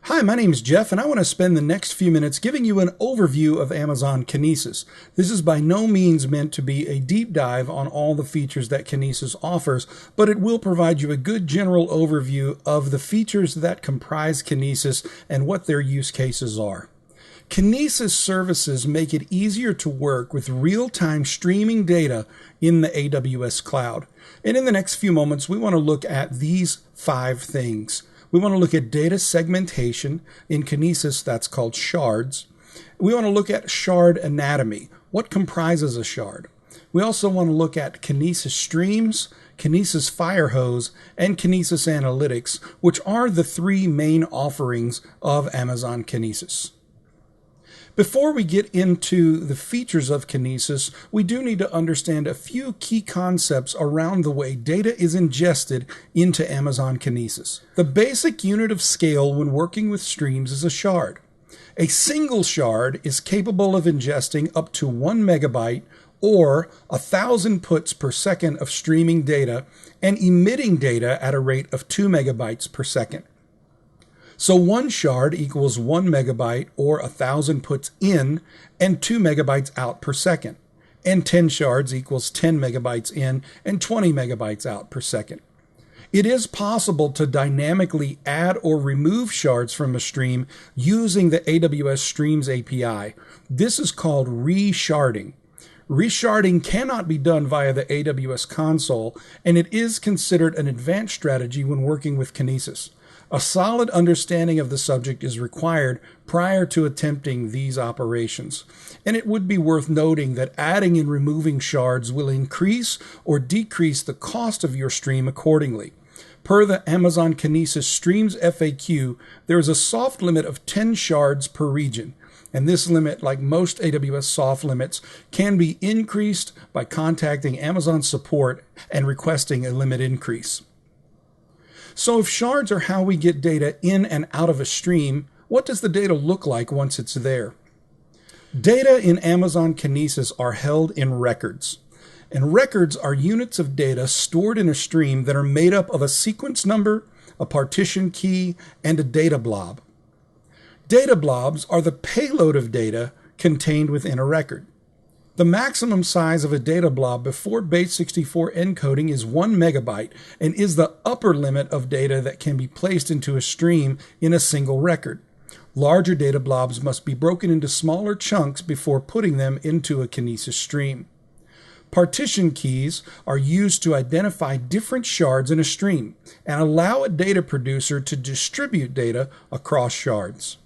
Hi, my name is Jeff, and I want to spend the next few minutes giving you an overview of Amazon Kinesis. This is by no means meant to be a deep dive on all the features that Kinesis offers, but it will provide you a good general overview of the features that comprise Kinesis and what their use cases are. Kinesis services make it easier to work with real-time streaming data in the AWS cloud. And in the next few moments, we want to look at these 5 things. We want to look at data segmentation. In Kinesis, that's called Shards. We want to look at shard anatomy. What comprises a shard? We also want to look at Kinesis Streams, Kinesis Firehose, and Kinesis Analytics, which are the 3 main offerings of Amazon Kinesis. Before we get into the features of Kinesis, we do need to understand a few key concepts around the way data is ingested into Amazon Kinesis. The basic unit of scale when working with streams is a shard. A single shard is capable of ingesting up to 1 megabyte or 1,000 puts per second of streaming data and emitting data at a rate of 2 megabytes per second. So 1 shard equals 1 megabyte or 1,000 puts in and 2 megabytes out per second. And 10 shards equals 10 megabytes in and 20 megabytes out per second. It is possible to dynamically add or remove shards from a stream using the AWS Streams API. This is called resharding. Resharding cannot be done via the AWS console, and it is considered an advanced strategy when working with Kinesis. A solid understanding of the subject is required prior to attempting these operations. And it would be worth noting that adding and removing shards will increase or decrease the cost of your stream accordingly. Per the Amazon Kinesis Streams FAQ, there is a soft limit of 10 shards per region. And this limit, like most AWS soft limits, can be increased by contacting Amazon support and requesting a limit increase. So if shards are how we get data in and out of a stream, what does the data look like once it's there? Data in Amazon Kinesis are held in records. And records are units of data stored in a stream that are made up of a sequence number, a partition key, and a data blob. Data blobs are the payload of data contained within a record. The maximum size of a data blob before base64 encoding is 1 megabyte and is the upper limit of data that can be placed into a stream in a single record. Larger data blobs must be broken into smaller chunks before putting them into a Kinesis stream. Partition keys are used to identify different shards in a stream and allow a data producer to distribute data across shards.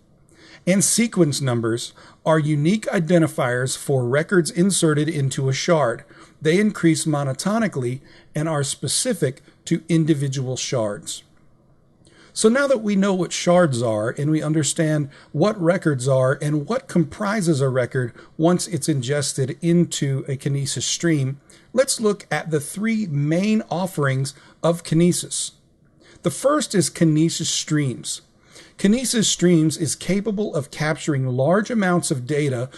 And sequence numbers are unique identifiers for records inserted into a shard. They increase monotonically and are specific to individual shards. So now that we know what shards are and we understand what records are and what comprises a record once it's ingested into a Kinesis stream, let's look at the 3 main offerings of Kinesis. The first is Kinesis Streams. Kinesis Streams is capable of capturing large amounts of data,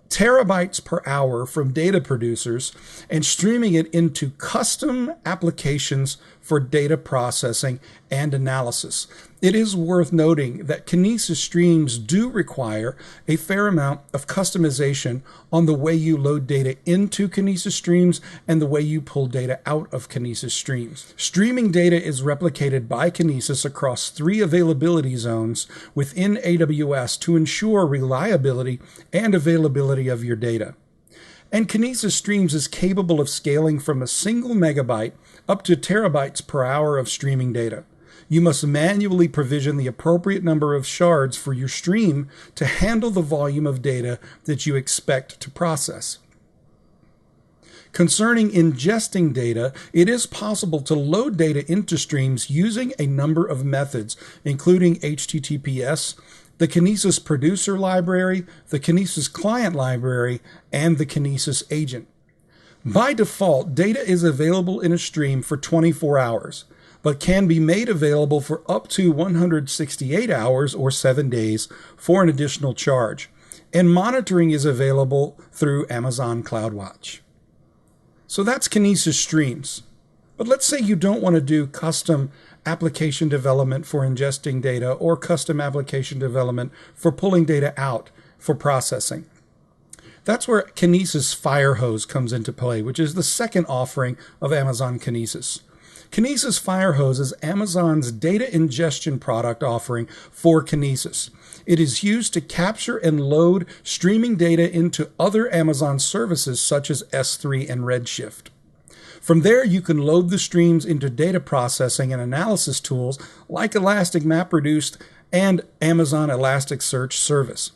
terabytes per hour, from data producers and streaming it into custom applications for data processing and analysis. It is worth noting that Kinesis Streams do require a fair amount of customization on the way you load data into Kinesis Streams and the way you pull data out of Kinesis Streams. Streaming data is replicated by Kinesis across 3 availability zones within AWS to ensure reliability and availability of your data. And Kinesis Streams is capable of scaling from a single megabyte up to terabytes per hour of streaming data. You must manually provision the appropriate number of shards for your stream to handle the volume of data that you expect to process. Concerning ingesting data, it is possible to load data into streams using a number of methods, including HTTPS, the Kinesis Producer Library, the Kinesis Client Library, and the Kinesis Agent. By default, data is available in a stream for 24 hours, but can be made available for up to 168 hours or 7 days for an additional charge. And monitoring is available through Amazon CloudWatch. So that's Kinesis Streams. But let's say you don't want to do custom application development for ingesting data or custom application development for pulling data out for processing. That's where Kinesis Firehose comes into play, which is the second offering of Amazon Kinesis. Kinesis Firehose is Amazon's data ingestion product offering for Kinesis. It is used to capture and load streaming data into other Amazon services such as S3 and Redshift. From there, you can load the streams into data processing and analysis tools like Elastic MapReduce and Amazon Elasticsearch Service.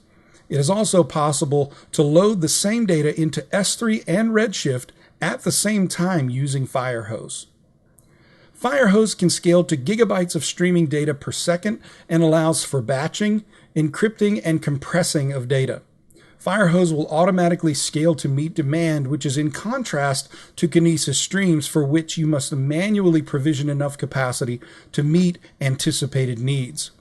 It is also possible to load the same data into S3 and Redshift at the same time using Firehose. Firehose can scale to gigabytes of streaming data per second and allows for batching, encrypting, and compressing of data. Firehose will automatically scale to meet demand, which is in contrast to Kinesis Streams, for which you must manually provision enough capacity to meet anticipated needs.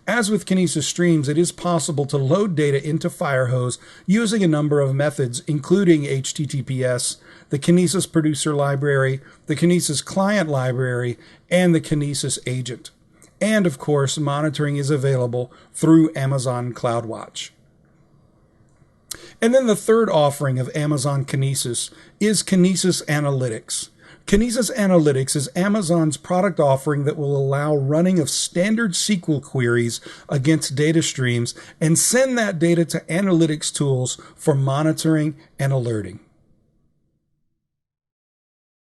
As with Kinesis Streams, it is possible to load data into Firehose using a number of methods, including HTTPS, the Kinesis Producer Library, the Kinesis Client Library, and the Kinesis Agent. And of course, monitoring is available through Amazon CloudWatch. And then the third offering of Amazon Kinesis is Kinesis Analytics. Kinesis Analytics is Amazon's product offering that will allow running of standard SQL queries against data streams and send that data to analytics tools for monitoring and alerting.